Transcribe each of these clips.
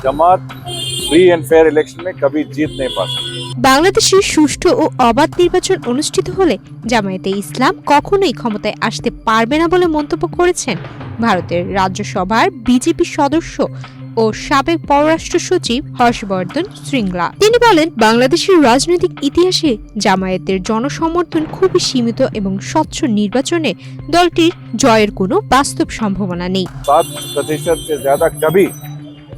Jamaat free and fair election में कभी जीत नहीं पा सकती। বাংলাদেশে সুষ্ঠু ও অবাধ নির্বাচন অনুষ্ঠিত হলে জামায়াতে ইসলাম কখনোই ক্ষমতায় আসতে পারবে না বলে মন্তব্য করেছেন ভারতের রাজ্যসভার বিজেপি সদস্য ও সাবেক পররাষ্ট্র সচিব হর্ষবর্ধন শ্রীংলা। তিনি বলেন, বাংলাদেশের রাজনৈতিক ইতিহাসে জামায়াতের জনসমর্থন খুবই সীমিত এবং স্বচ্ছ নির্বাচনে দলটির জয়ের কোনো বাস্তব সম্ভাবনা নেই। 7% से ज्यादा कभी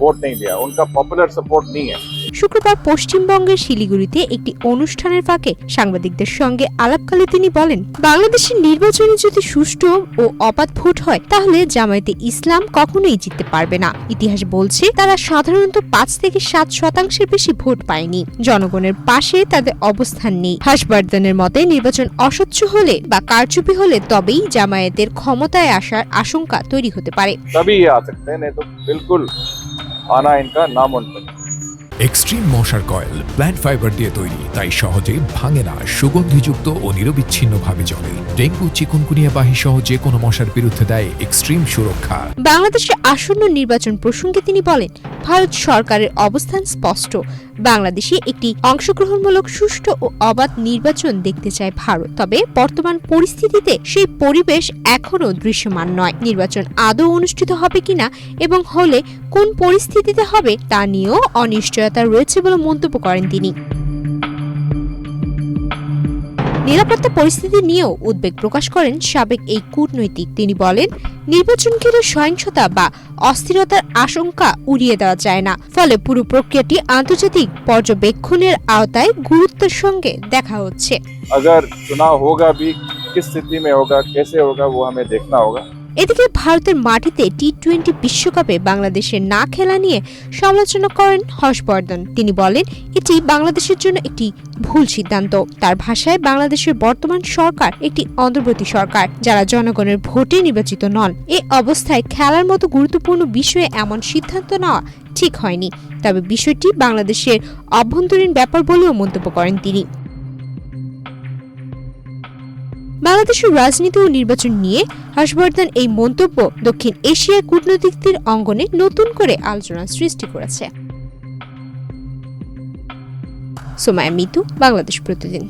वोट नहीं दिया, उनका पॉपुलर सपोर्ट नहीं है। শুক্রবার পশ্চিমবঙ্গের শিলিগুড়িতে একটি অনুষ্ঠানের ফাঁকে সাংবাদিকদের সঙ্গে আলাপকালে তিনি বলেন, বাংলাদেশের নির্বাচনে যদি সুষ্ঠু ও অবাধ ভোট হয় তাহলে জামায়াতে ইসলাম কখনোই জিততে পারবে না। ইতিহাস বলছে তারা সাধারণত 5 থেকে 7% বেশি ভোট পায়নি। জনগণের পাশে তাদের অবস্থান নেই। হর্ষবর্ধনের মতে নির্বাচন অস্বচ্ছ হলে বা কারচুপি হলে তবেই জামায়াতের ক্ষমতায় আসার আশঙ্কা তৈরি হতে পারে। तभी ये आ सकते हैं, नहीं तो बिल्कुल आना इनका नामुमकिन। এক্সট্রিম মশার কয়েল প্ল্যান্ট ফাইবার দিয়ে তৈরি, তাই সহজে ভাঙে না, সুগন্ধিযুক্ত ও নিরবিচ্ছিন্নভাবে জ্বলে। ডেঙ্গু, চিকুনগুনিয়া বাহি সহ যে কোনো মশার বিরুদ্ধে দেয় এক্সট্রিম সুরক্ষা। বাংলাদেশের আসন্ন নির্বাচন প্রসঙ্গে তিনি বলেন, ভারত সরকারের অবস্থান স্পষ্ট। বাংলাদেশে একটি অংশগ্রহণমূলক সুষ্ঠু ও অবাধ নির্বাচন দেখতে চায় ভারত। তবে বর্তমান পরিস্থিতিতে সেই পরিবেশ এখনো দৃশ্যমান নয়। নির্বাচন আদৌ অনুষ্ঠিত হবে কিনা এবং হলে কোন পরিস্থিতিতে হবে তা নিয়েও অনিশ্চয়তা রয়েছে বলে মন্তব্য করেন তিনি। নিরাপত্তা পরিস্থিতি নিয়েও উদ্বেগ প্রকাশ করেন সাবেক এই কূটনৈতিক। তিনি বলেন, নির্বাচন ঘিরে সহিংসতা বা অস্থিরতার আশঙ্কা উড়িয়ে দেওয়া যায় না। ফলে পুরো প্রক্রিয়াটি আন্তর্জাতিক পর্যবেক্ষণের আওতায় গুরুত্বের সঙ্গে দেখা হচ্ছে। अगर चुनाव होगा भी किस स्थिति में होगा, कैसे होगा, वो हमें देखना होगा। এদিকে ভারতের মাটিতে টি-20 বিশ্বকাপে বাংলাদেশের না খেলা নিয়ে সমালোচনা করেন হর্ষবর্ধন। তিনি বলেন, এটি বাংলাদেশের জন্য একটি ভুল সিদ্ধান্ত। তার ভাষায়, বাংলাদেশের বর্তমান সরকার একটি অন্তর্বর্তী সরকার, যারা জনগণের ভোটে নির্বাচিত নন। এই অবস্থায় খেলার মতো গুরুত্বপূর্ণ বিষয়ে এমন সিদ্ধান্ত নেওয়া ঠিক হয়নি। তবে বিষয়টি বাংলাদেশের অভ্যন্তরীণ ব্যাপার বলেও মন্তব্য করেন তিনি। বাংলাদেশের রাজনীতি ও নির্বাচন নিয়ে হর্ষবর্ধন এই মন্তব্য দক্ষিণ এশিয়ার কূটনীতিকদের অঙ্গনে নতুন করে আলোচনার সৃষ্টি করেছে। সোমায়া মিতু, বাংলাদেশ প্রতিদিন।